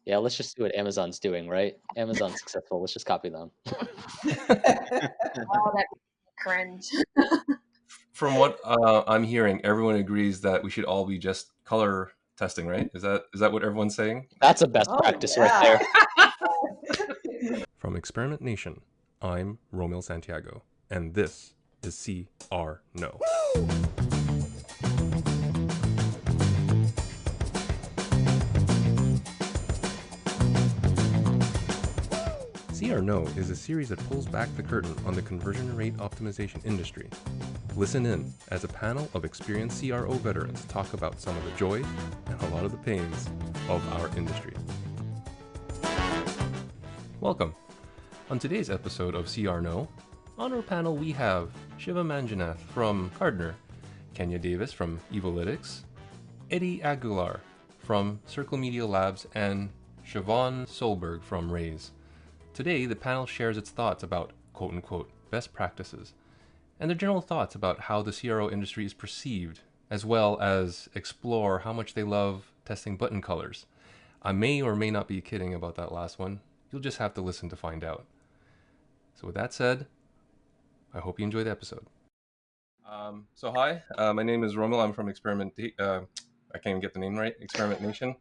Yeah, let's just do what Amazon's doing, right? Amazon's successful. Let's just copy them. Oh, that cringe. From what I'm hearing, everyone agrees that we should all be just color testing, right? Is that what everyone's saying? That's a best Oh, practice right yeah. there. From Experimentation, I'm Rommil Santiago, and this is CR No. CR No is a series that pulls back the curtain on the conversion rate optimization industry. Listen in as a panel of experienced CRO veterans talk about some of the joy and a lot of the pains of our industry. Welcome. On today's episode of CR No, on our panel we have Shiva Manjunath from Gardner, Kenya Davis from Evolytics, Eddie Aguilar from Circle Media Labs, and Siobhan Solberg from Raise. Today, the panel shares its thoughts about quote-unquote best practices and their general thoughts about how the CRO industry is perceived, as well as explore how much they love testing button colors. I may or may not be kidding about that last one. You'll just have to listen to find out. So with that said, I hope you enjoy the episode. So hi, my name is Rommil. I'm from I can't even get the name right, Experimentation.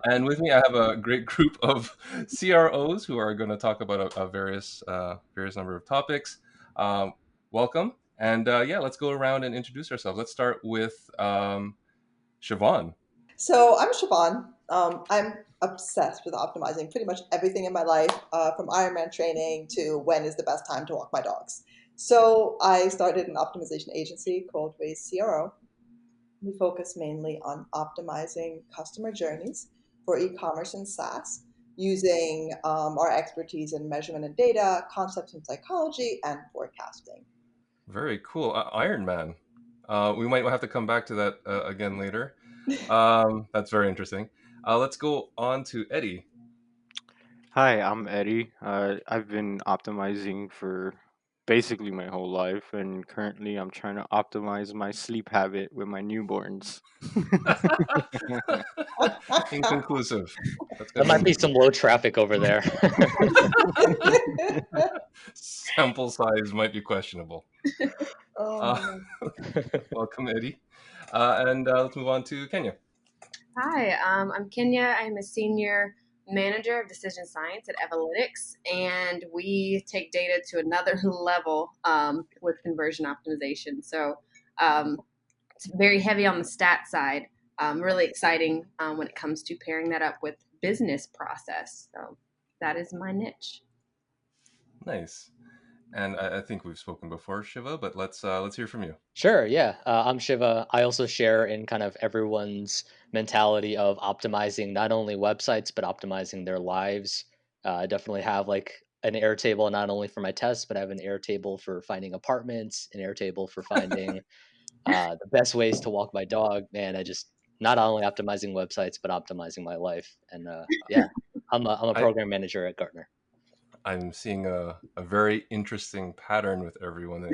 And with me, I have a great group of CROs who are going to talk about a various number of topics. Welcome, and let's go around and introduce ourselves. Let's start with Siobhan. So I'm Siobhan. I'm obsessed with optimizing pretty much everything in my life, from Ironman training to when is the best time to walk my dogs. So I started an optimization agency called Raise CRO. We focus mainly on optimizing customer journeys for e-commerce and SaaS using our expertise in measurement and data, concepts in psychology, and forecasting. Very cool. Iron Man. We might have to come back to that again later. That's very interesting. Let's go on to Eddie. Hi, I'm Eddie. I've been optimizing for basically my whole life, and currently I'm trying to optimize my sleep habit with my newborns. Inconclusive. That's There gonna might be be some low traffic over there. sample size might be questionable. Uh, Oh, welcome, Eddie. And let's move on to Kenya. Hi, I'm Kenya. I'm a senior manager of decision science at Evolytics, and we take data to another level with conversion optimization. So it's very heavy on the stat side. Really exciting when it comes to pairing that up with business process. So that is my niche. Nice. And I think we've spoken before, Shiva, but let's hear from you. Sure, yeah. I'm Shiva. I also share in kind of everyone's mentality of optimizing not only websites, but optimizing their lives. I definitely have like an Airtable not only for my tests, but I have an Airtable for finding apartments, an Airtable for finding the best ways to walk my dog. Man, I just not only optimizing websites, but optimizing my life. And yeah, I'm a program manager at Gartner. I'm seeing a very interesting pattern with everyone.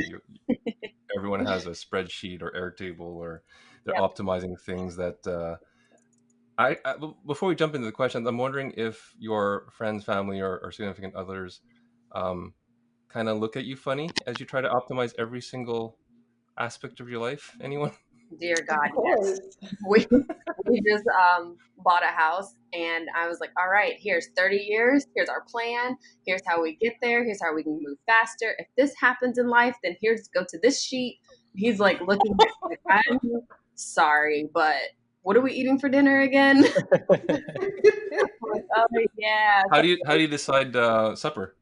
Everyone has a spreadsheet or Airtable, or they're Yep. optimizing things that. Before we jump into the questions, I'm wondering if your friends, family, or significant others kind of look at you funny as you try to optimize every single aspect of your life. Anyone? Dear of God, yes. course. We just bought a house, and I was like, all right, here's 30 years, here's our plan, here's how we get there, here's how we can move faster. If this happens in life, then here's go to this sheet. He's like looking at me like, I'm sorry, but what are we eating for dinner again? I'm like, oh yeah. How do you decide supper?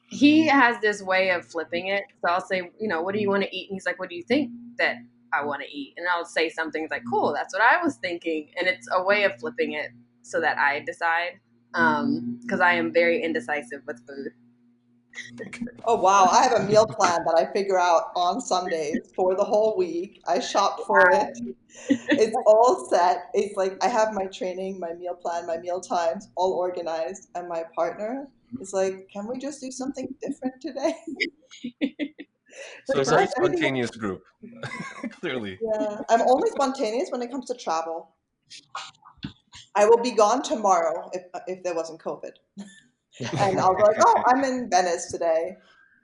He has this way of flipping it. So I'll say, what do you want to eat? And he's like, what do you think that I want to eat? And I'll say something like, cool, that's what I was thinking. And it's a way of flipping it so that I decide. Because I am very indecisive with food. Oh, wow. I have a meal plan that I figure out on Sundays for the whole week. I shop for it. It's all set. It's like I have my training, my meal plan, my meal times all organized. And my partner is like, can we just do something different today? So a Like, very where's everything? spontaneous group, clearly. Yeah. I'm only spontaneous when it comes to travel. I will be gone tomorrow if there wasn't COVID, and I'll be like, oh, I'm in Venice today.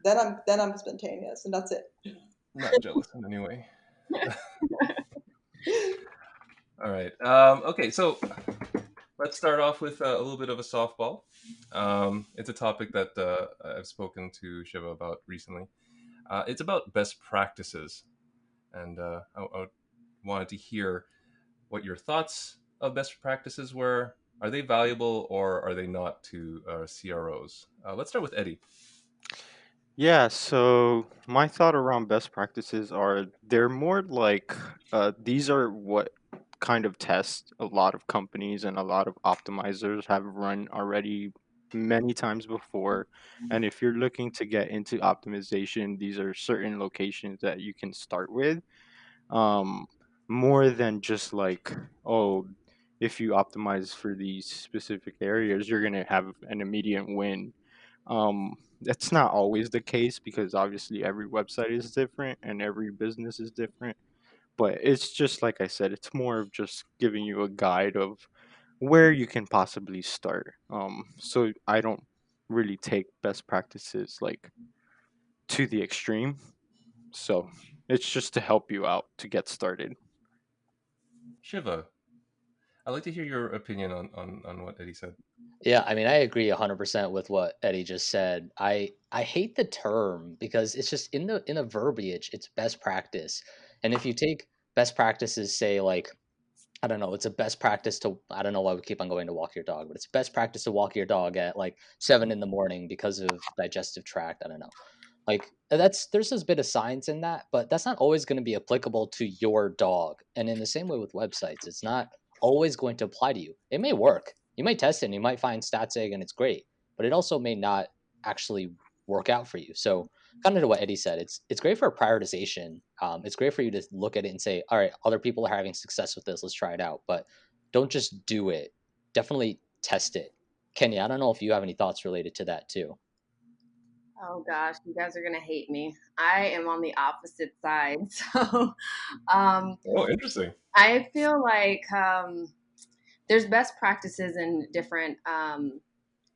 Then I'm spontaneous, and that's it. Not jealous in any way. All right. Okay, so let's start off with a little bit of a softball. It's a topic that I've spoken to Shiva about recently. It's about best practices, and I wanted to hear what your thoughts of best practices were. Are they valuable or are they not to CROs? Let's start with Eddie. Yeah, so my thought around best practices are they're more like these are what kind of tests a lot of companies and a lot of optimizers have run already many times before. And if you're looking to get into optimization, these are certain locations that you can start with. Um, More than just like, oh, if you optimize for these specific areas, you're gonna have an immediate win. That's not always the case because obviously every website is different and every business is different. But it's just like I said, it's more of just giving you a guide of where you can possibly start. So I don't really take best practices like to the extreme. So it's just to help you out to get started. Shiva, I'd like to hear your opinion on what Eddie said. Yeah, I mean, I agree 100% with what Eddie just said. I hate the term because it's just in the verbiage, it's best practice. And if you take best practices, say like I don't know, it's a best practice to I don't know why we keep on going to walk your dog, but it's best practice to walk your dog at like 7 in the morning because of digestive tract. I don't know. Like that's there's this bit of science in that, but that's not always going to be applicable to your dog. And in the same way with websites, it's not always going to apply to you. It may work. You might test it and you might find stats egg and it's great, but it also may not actually work out for you. So kind of to what Eddie said, it's great for prioritization. It's great for you to look at it and say, all right, other people are having success with this. Let's try it out. But don't just do it. Definitely test it. Kenya, I don't know if you have any thoughts related to that too. Oh gosh, you guys are gonna hate me. I am on the opposite side. So um, Oh, interesting. I feel like there's best practices in different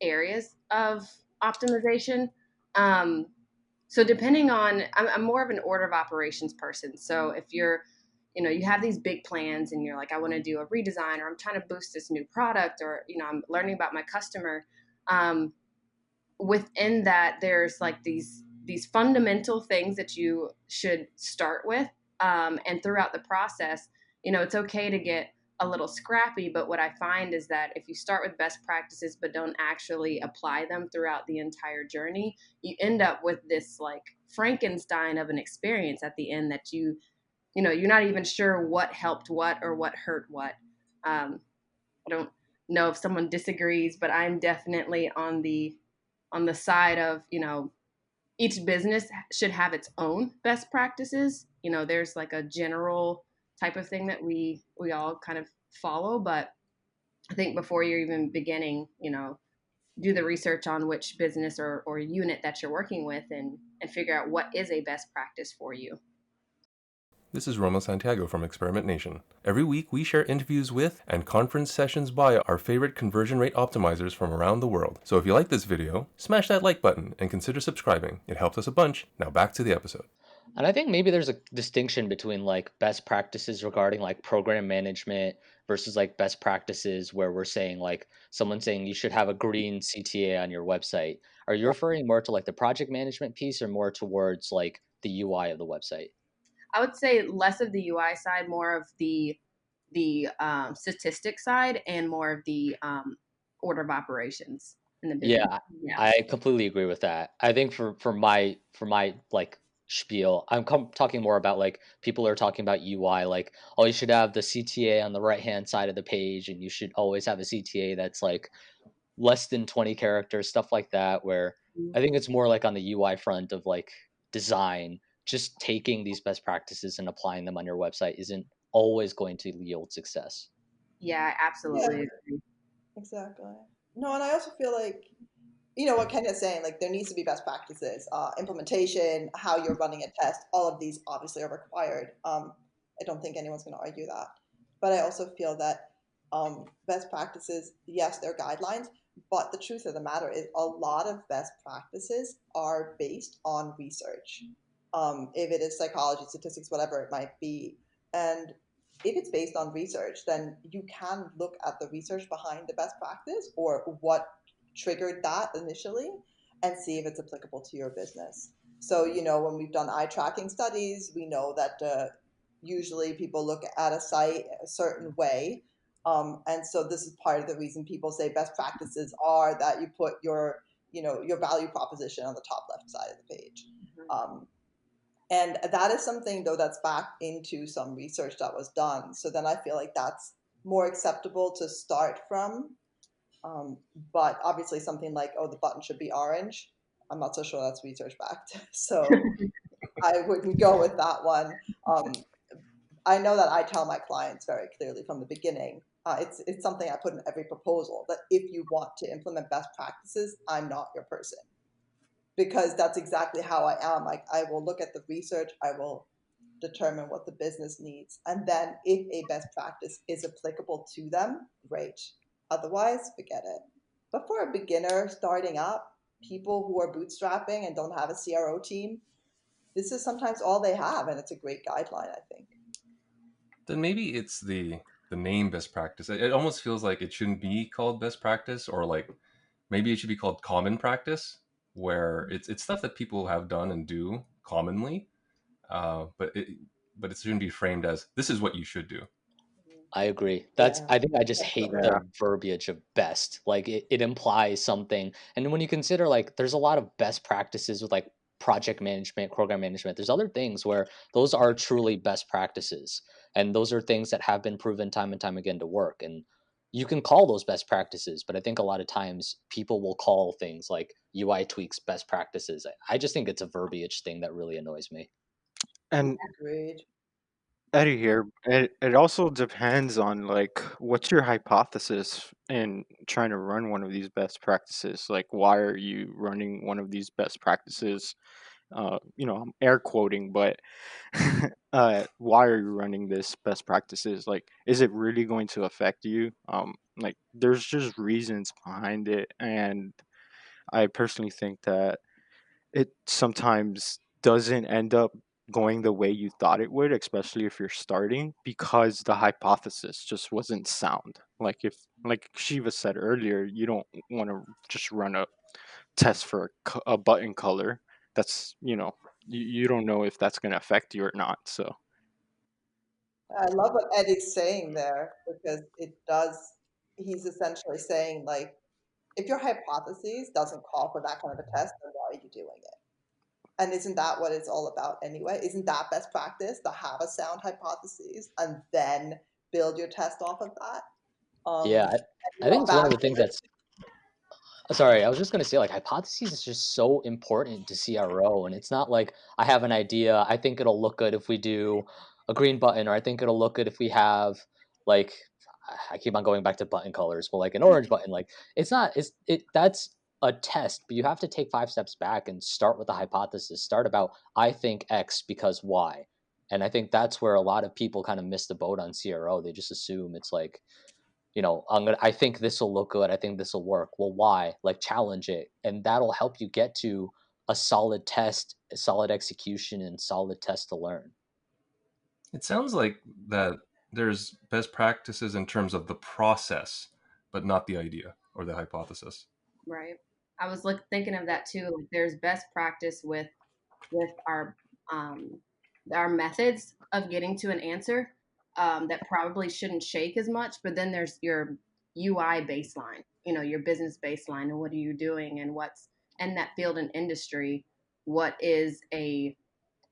areas of optimization. Um, so depending on, I'm more of an order of operations person. So if you're, you have these big plans and you're like, I want to do a redesign, or I'm trying to boost this new product, or I'm learning about my customer. Um, Within that, there's like these fundamental things that you should start with, and throughout the process, it's okay to get a little scrappy. But what I find is that if you start with best practices but don't actually apply them throughout the entire journey, you end up with this like Frankenstein of an experience at the end that you're not even sure what helped what or what hurt what. I don't know if someone disagrees, but I'm definitely on the side of, each business should have its own best practices. There's like a general type of thing that we all kind of follow, but I think before you're even beginning, do the research on which business or unit that you're working with, and figure out what is a best practice for you. This is Rommil Santiago from Experimentation. Every week, we share interviews with and conference sessions by our favorite conversion rate optimizers from around the world. So if you like this video, smash that like button and consider subscribing. It helps us a bunch. Now back to the episode. And I think maybe there's a distinction between like best practices regarding like program management versus like best practices where we're saying like someone saying you should have a green CTA on your website. Are you referring more to like the project management piece or more towards like the UI of the website? I would say less of the UI side, more of the statistics side, and more of the order of operations in the business. Yeah, Yeah. I completely agree with that. I think for my like spiel, talking more about like people are talking about UI, like oh you should have the CTA on the right hand side of the page, and you should always have a CTA that's like less than 20 characters, stuff like that. Where I think it's more like on the UI front of like design, just taking these best practices and applying them on your website isn't always going to yield success. Yeah, I Yeah, absolutely agree. exactly. No, and I also feel like what Kenya's saying, like there needs to be best practices, implementation, how you're running a test. All of these obviously are required. I don't think anyone's going to argue that, but I also feel that Best practices, yes, they're guidelines, but the truth of the matter is a lot of best practices are based on research. If it is psychology, statistics, whatever it might be. And if it's based on research, then you can look at the research behind the best practice or what triggered that initially and see if it's applicable to your business. So, when we've done eye tracking studies, we know that usually people look at a site a certain way. And so this is part of the reason people say best practices are that you put your value proposition on the top left side of the page. And that is something, though, that's back into some research that was done. So then I feel like that's more acceptable to start from. But obviously something like, oh, the button should be orange, I'm not so sure that's research backed. So I wouldn't go with that one. I know that I tell my clients very clearly from the beginning, it's something I put in every proposal, that if you want to implement best practices, I'm not your person. Because that's exactly how I am. Like, I will look at the research, I will determine what the business needs, and then if a best practice is applicable to them, great. Otherwise, forget it. But for a beginner starting up, people who are bootstrapping and don't have a CRO team, this is sometimes all they have, and it's a great guideline, I think. Then maybe it's the name best practice. It almost feels like it shouldn't be called best practice, or like maybe it should be called common practice, where it's stuff that people have done and do commonly, but it shouldn't be framed as this is what you should do. I agree. Yeah, I think I just hate Yeah. the verbiage of best. Like it implies something. And when you consider like there's a lot of best practices with like project management, program management, there's other things where those are truly best practices. And those are things that have been proven time and time again to work. And you can call those best practices, but I think a lot of times people will call things like UI tweaks best practices. I just think it's a verbiage thing that really annoys me. And agreed. Eddie here, it also depends on like what's your hypothesis in trying to run one of these best practices. Like, why are you running one of these best practices? I'm air quoting, but why are you running this best practices? Like, is it really going to affect you? Like, there's just reasons behind it, and I personally think that it sometimes doesn't end up going the way you thought it would, especially if you're starting, because the hypothesis just wasn't sound. Like, if, like Shiva said earlier, you don't want to just run a test for a button color. That's, you don't know if that's going to affect you or not. So, I love what Eddie's saying there, because it does, he's essentially saying, like, if your hypothesis doesn't call for that kind of a test, then why are you doing it? And isn't that what it's all about anyway? Isn't that best practice, to have a sound hypothesis and then build your test off of that? Yeah, And I think what it's one bad of the things that's sorry, I was just gonna say like hypotheses is just so important to CRO, and it's not like I have an idea. I think it'll look good if we do a green button, or I think it'll look good if we have like I keep on going back to button colors, but like an orange button. Like it's not. That's a test, but you have to take 5 steps back and start with the hypothesis. Start about I think X because Y, and I think that's where a lot of people kind of miss the boat on CRO. They just assume it's like I think this will look good. I think this will work. Well, why? Like challenge it. And that'll help you get to a solid test, a solid execution, and solid test to learn. It sounds like that there's best practices in terms of the process, but not the idea or the hypothesis. Right. I was thinking of that too. Like there's best practice with um, our methods of getting to an answer that probably shouldn't shake as much. But then there's your UI baseline, your business baseline, and what are you doing, and what's in that field and industry, what is a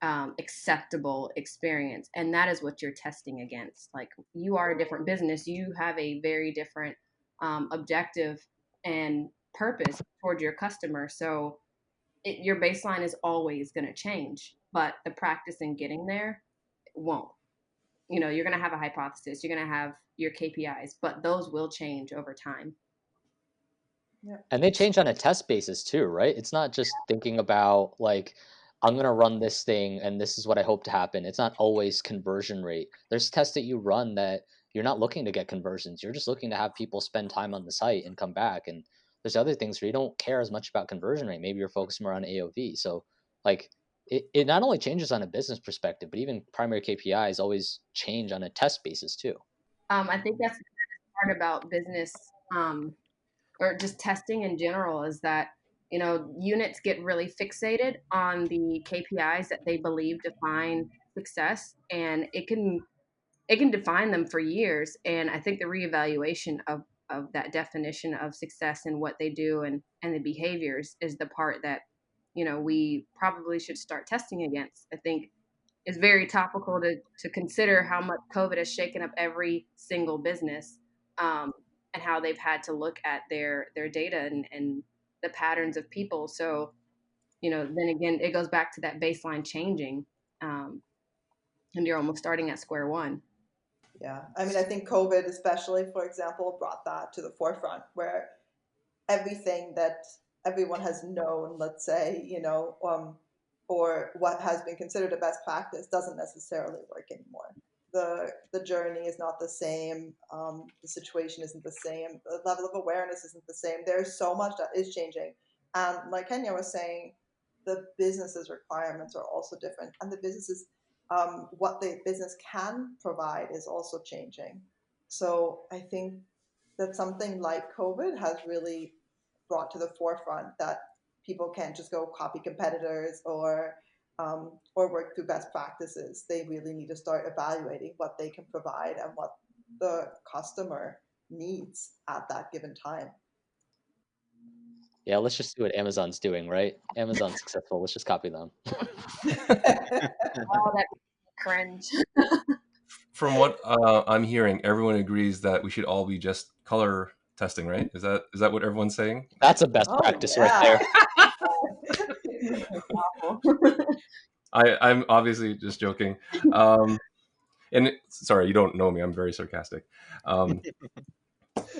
acceptable experience, and that is what you're testing against. Like you are a different business, you have a very different objective and purpose toward your customer, so your baseline is always going to change, but the practice in getting there won't. You're going to have a hypothesis, you're going to have your KPIs, but those will change over time. yeah. And they change on a test basis too, right? It's not just thinking about like, I'm going to run this thing and this is what I hope to happen. It's not always conversion rate. There's tests that you run that you're not looking to get conversions. You're just looking to have people spend time on the site and come back. And there's other things where you don't care as much about conversion rate. Maybe you're focused more on AOV. So like it not only changes on a business perspective, but even primary KPIs always change on a test basis too. I think that's the part about business, or just testing in general, is that units get really fixated on the KPIs that they believe define success, and it can define them for years. And I think the reevaluation of that definition of success and what they do and the behaviors is the part that we probably should start testing against. I think it's very topical to consider how much COVID has shaken up every single business, and how they've had to look at their data and the patterns of people. So then again, it goes back to that baseline changing, and you're almost starting at square one. Yeah, I mean, I think COVID, especially, for example, brought that to the forefront where everything that everyone has known, let's say, or what has been considered a best practice doesn't necessarily work anymore. The journey is not the same. The situation isn't the same. The level of awareness isn't the same. There's so much that is changing, and like Kenya was saying, the business's requirements are also different, and the businesses what the business can provide is also changing. So I think that something like COVID has really brought to the forefront that people can't just go copy competitors or work through best practices. They really need to start evaluating what they can provide and what the customer needs at that given time. Yeah, let's just do what Amazon's doing, right? Amazon's successful. Let's just copy them. Oh, that cringe. From what I'm hearing, everyone agrees that we should all be just color testing, right? Is that what everyone's saying? That's a best Oh practice right yeah. there. I'm obviously just joking. Um, sorry, you don't know me. I'm very sarcastic. Um,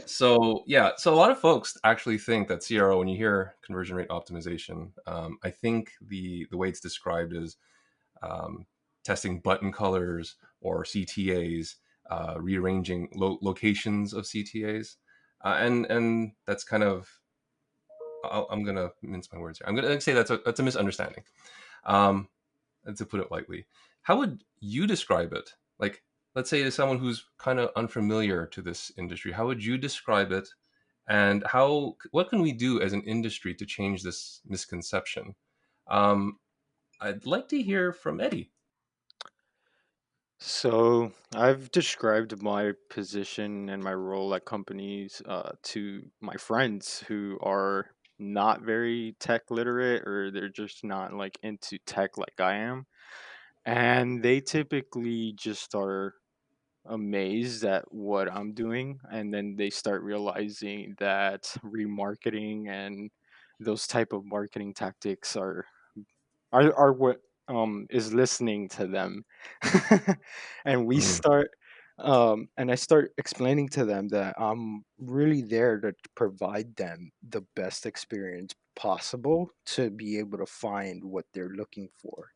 so yeah, so a lot of folks actually think that CRO, when you hear conversion rate optimization, I think the way it's described is um, testing button colors or CTAs, rearranging locations of CTAs, and that's kind of I'm gonna mince my words here. I'm gonna say that's a misunderstanding, um, to put it lightly. How would you describe it? Like, let's say to someone who's kind of unfamiliar to this industry, how would you describe it? And what can we do as an industry to change this misconception? Um, I'd like to hear from Eddie. So I've described my position and my role at companies to my friends who are not very tech literate, or they're just not like into tech like I am. And they typically just are amazed at what I'm doing, and then they start realizing that remarketing and those type of marketing tactics are what is listening to them. And we Mhm. start and I start explaining to them that I'm really there to provide them the best experience possible to be able to find what they're looking for.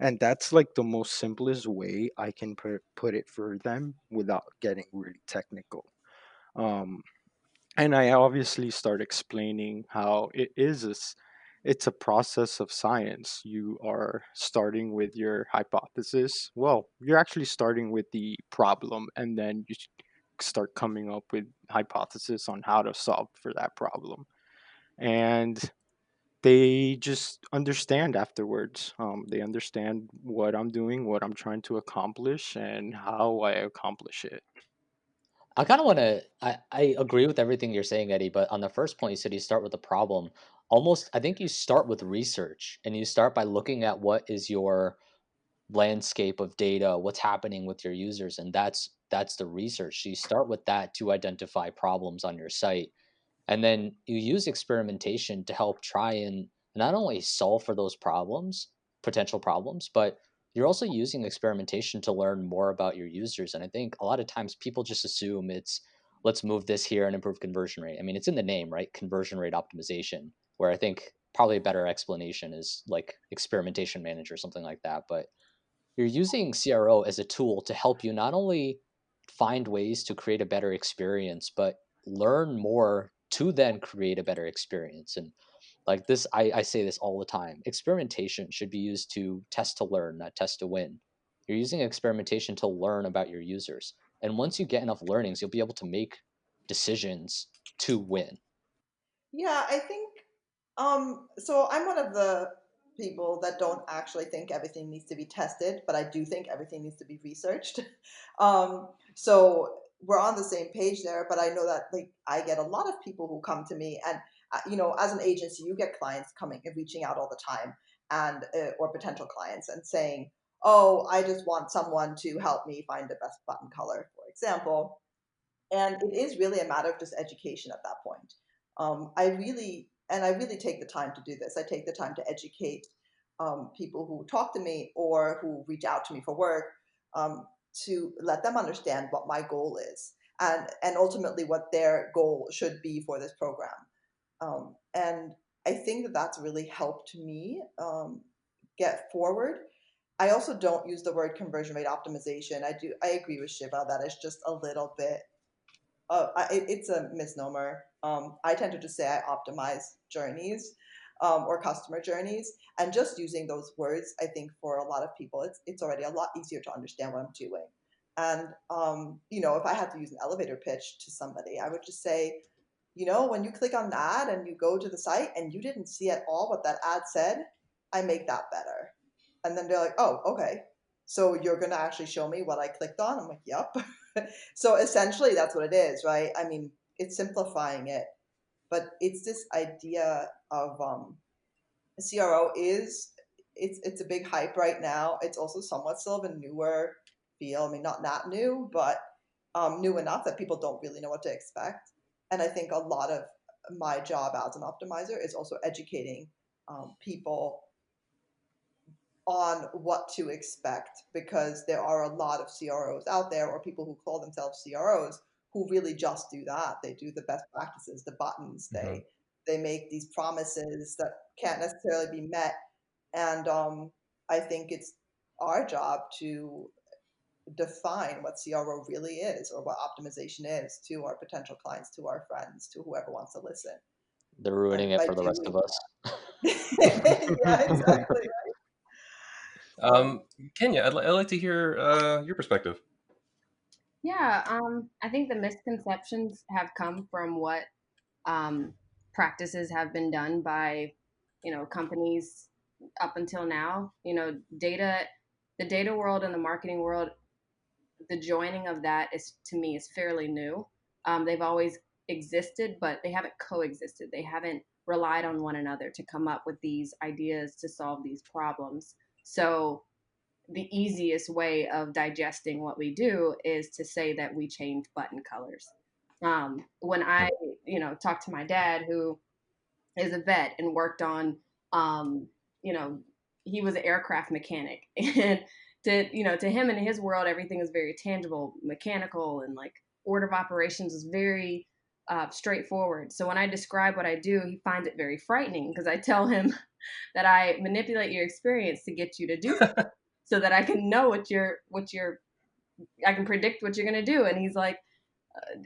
And that's like the most simplest way I can put it for them without getting really technical. Um, and I obviously start explaining how it's a process of science. You are starting with your hypothesis. Well, you're actually starting with the problem, and then you start coming up with hypothesis on how to solve for that problem. And they just understand afterwards. They understand what I'm doing, what I'm trying to accomplish, and how I accomplish it. I kind of want to. I agree with everything you're saying, Eddie. But on the first point, you said you start with the problem. Almost, I think you start with research, and you start by looking at what is your landscape of data, what's happening with your users, and that's the research. So you start with that to identify problems on your site, and then you use experimentation to help try and not only solve for those problems, potential problems, but you're also using experimentation to learn more about your users. And I think a lot of times people just assume it's let's move this here and improve conversion rate. I mean, it's in the name, right? Conversion rate optimization, where I think probably a better explanation is like experimentation manager, something like that. But you're using CRO as a tool to help you not only find ways to create a better experience, but learn more to then create a better experience. And like this, I say this all the time. Experimentation should be used to test to learn, not test to win. You're using experimentation to learn about your users. And once you get enough learnings, you'll be able to make decisions to win. Yeah, I think so I'm one of the people that don't actually think everything needs to be tested, but I do think everything needs to be researched. So we're on the same page there, but I know that like I get a lot of people who come to me and as an agency, you get clients coming and reaching out all the time and or potential clients and saying, "Oh, I just want someone to help me find the best button color," for example. And it is really a matter of just education at that point. I really take the time to do this. I take the time to educate people who talk to me or who reach out to me for work, um, to let them understand what my goal is and ultimately what their goal should be for this program. And I think that that's really helped me get forward. I also don't use the word conversion rate optimization. I agree with Shiva that it's just a little bit it's a misnomer. I tend to just say I optimize journeys, or customer journeys, and just using those words, I think for a lot of people, it's already a lot easier to understand what I'm doing. And if I had to use an elevator pitch to somebody, I would just say, when you click on an ad and you go to the site and you didn't see at all what that ad said, I make that better. And then they're like, oh, okay. So you're going to actually show me what I clicked on? I'm like, yep. So essentially that's what it is, right? I mean, it's simplifying it, but it's this idea of CRO it's a big hype right now. It's also somewhat still of a newer field. I mean, not that new, but new enough that people don't really know what to expect. And I think a lot of my job as an optimizer is also educating people on what to expect, because there are a lot of CROs out there, or people who call themselves CROs, who really just do that. They do the best practices, the buttons. Hmm. They make these promises that can't necessarily be met. And I think it's our job to define what CRO really is, or what optimization is, to our potential clients, to our friends, to whoever wants to listen. They're And ruining it by for the rest of doing us. that, yeah, exactly. Um, Kenya, I'd like to hear your perspective. Yeah, I think the misconceptions have come from what um, practices have been done by, companies up until now. The data world and the marketing world, the joining of that is, to me, is fairly new. They've always existed, but they haven't coexisted. They haven't relied on one another to come up with these ideas to solve these problems. So the easiest way of digesting what we do is to say that we change button colors. When I, talk to my dad, who is a vet and worked on, um, you know, he was an aircraft mechanic, and to him and his world, everything is very tangible, mechanical, and like order of operations is very straightforward. So when I describe what I do, he finds it very frightening, because I tell him that I manipulate your experience to get you to do something, so that I can know I can predict what you're gonna do. And he's like,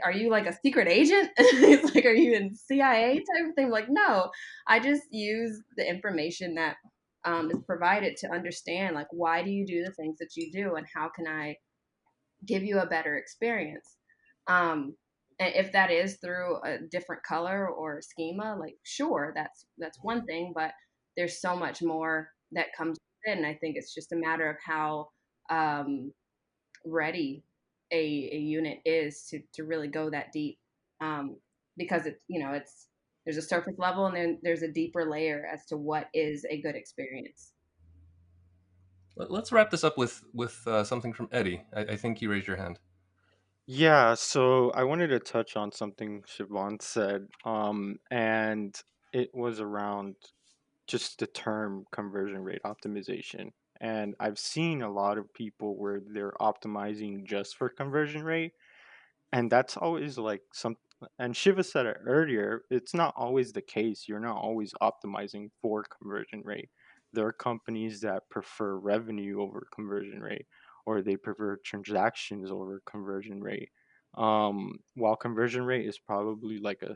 are you like a secret agent? It's like, are you in CIA type of thing? I'm like, no, I just use the information that is provided to understand, like, why do you do the things that you do, and how can I give you a better experience? Um, and if that is through a different color or schema, like, sure, that's one thing, but there's so much more that comes with it, and I think it's just a matter of how um, ready a unit is to really go that deep, um, because there's a surface level, and then there's a deeper layer as to what is a good experience. Let's wrap this up with something from Eddie. I think you raised your hand. Yeah, so I wanted to touch on something Siobhan said, and it was around just the term conversion rate optimization. And I've seen a lot of people where they're optimizing just for conversion rate, and that's always like some. And Shiva said it earlier, it's not always the case. You're not always optimizing for conversion rate. There are companies that prefer revenue over conversion rate, or they prefer transactions over conversion rate. While conversion rate is probably like a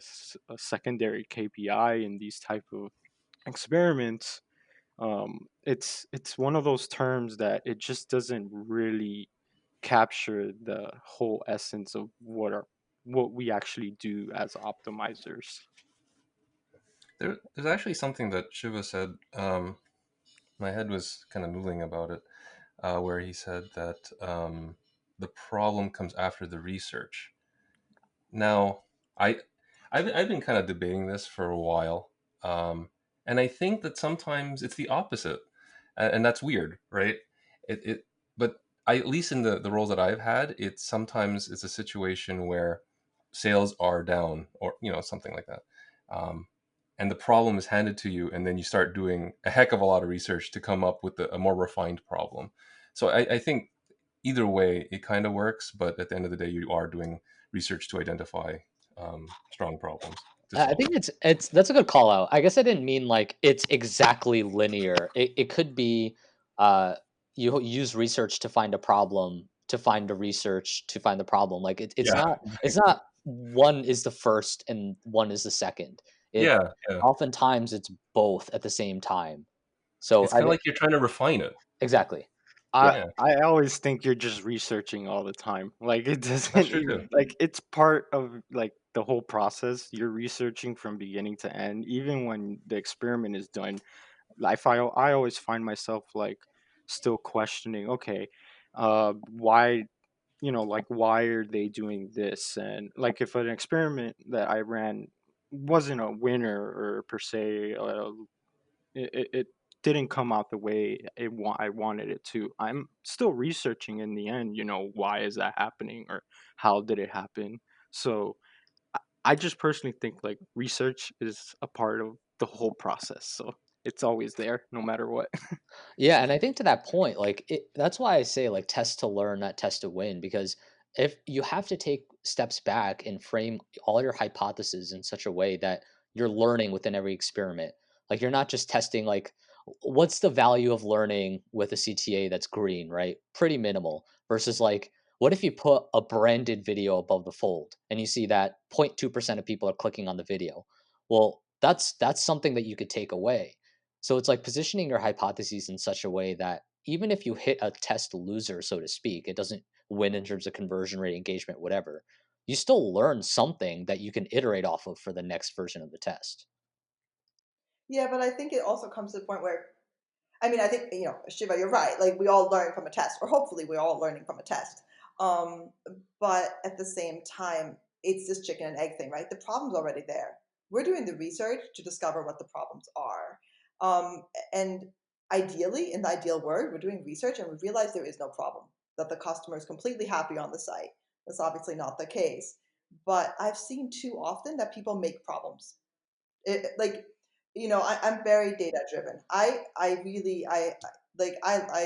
secondary KPI in these type of experiments, it's one of those terms that it just doesn't really capture the whole essence of what we actually do as optimizers. There's actually something that Shiva said. My head was kind of noodling about it, where he said that the problem comes after the research. Now, I I've been kind of debating this for a while, um, and I think that sometimes it's the opposite, and that's weird, right? It but I, at least in the roles that I've had, it's sometimes it's a situation where sales are down, or something like that, um, and the problem is handed to you, and then you start doing a heck of a lot of research to come up with a more refined problem. So I think either way, it kind of works, but at the end of the day, you are doing research to identify strong problems to I solve. think it's that's a good call out. I guess I didn't mean like it's exactly linear. It could be uh you use research to find a problem, to find the research to find the problem. Like it's Yeah, not one is the first and one is the second. It yeah, yeah. oftentimes it's both at the same time. So It's I kind of think like you're trying to refine it. exactly. Yeah. I Yeah, I always think you're just researching all the time. Like it that's doesn't true too. even like it's part of like the whole process. You're researching from beginning to end. Even when the experiment is done, I always find myself like still questioning, okay, why like why are they doing this? And like if an experiment that I ran wasn't a winner or per se, it didn't come out the way I wanted it to. I'm still researching in the end, why is that happening or how did it happen? So I just personally think like research is a part of the whole process. So it's always there no matter what. Yeah, and I think to that point, like that's why I say like test to learn, not test to win, because if you have to take steps back and frame all your hypotheses in such a way that you're learning within every experiment, like you're not just testing like what's the value of learning with a CTA that's green, right? Pretty minimal versus like what if you put a branded video above the fold and you see that 0.2% of people are clicking on the video? Well, that's something that you could take away, so it's like positioning your hypotheses in such a way that even if you hit a test loser, so to speak, it doesn't win in terms of conversion rate, engagement, whatever. You still learn something that you can iterate off of for the next version of the test. Yeah, but I think it also comes to the point where, I mean, I think, Shiva, you're right. Like, we all learn from a test, or hopefully we're all learning from a test. Um, but at the same time, it's this chicken and egg thing, right? The problem's already there. We're doing the research to discover what the problems are. And ideally, in the ideal world, we're doing research and we realize there is no problem, that the customer is completely happy on the site. That's obviously not the case. But I've seen too often that people make problems. Like, I'm very data driven. I really I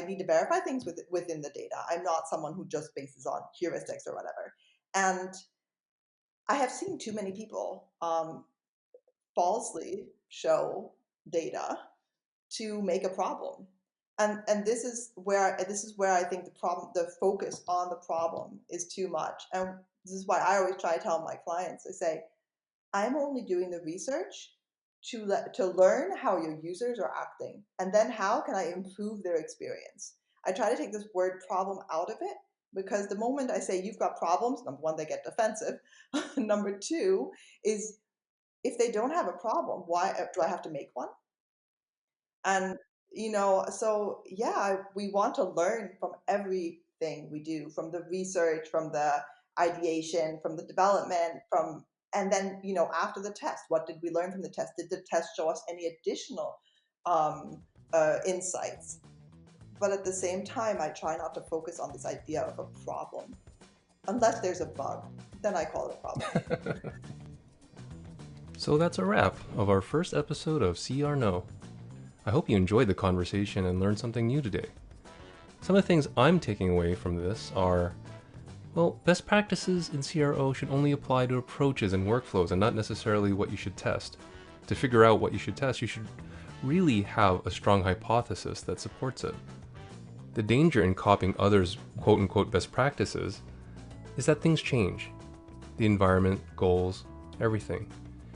need to verify things within the data. I'm not someone who just bases on heuristics or whatever. And I have seen too many people falsely show data to make a problem. And this is where I think the focus on the problem is too much. And this is why I always try to tell my clients, I say, I'm only doing the research to learn how your users are acting, and then how can I improve their experience. I try to take this word problem out of it, because the moment I say you've got problems, number one, they get defensive. Number two is, if they don't have a problem, why do I have to make one? And so yeah, we want to learn from everything we do, from the research, from the ideation, from the development, from and then after the test, what did we learn from the test? Did the test show us any additional um, insights? But at the same time, I try not to focus on this idea of a problem. Unless there's a bug, then I call it a problem. So that's a wrap of our first episode of CR No. I hope you enjoyed the conversation and learned something new today. Some of the things I'm taking away from this are, well, best practices in CRO should only apply to approaches and workflows and not necessarily what you should test. To figure out what you should test, you should really have a strong hypothesis that supports it. The danger in copying others' quote-unquote best practices is that things change. The environment, goals, everything.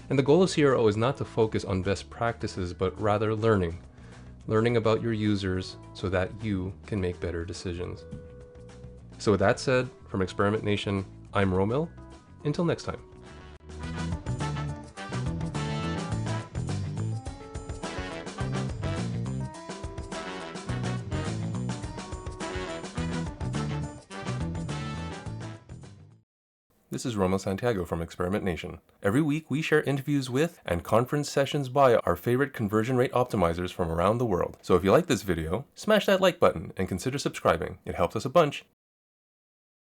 And the goal of CRO is not to focus on best practices, but rather learning. Learning about your users so that you can make better decisions. So with that said, from Experimentation, I'm Rommil. Until next time. This is Rommil Santiago from Experimentation. Every week we share interviews with and conference sessions by our favorite conversion rate optimizers from around the world. So if you like this video, smash that like button and consider subscribing. It helps us a bunch.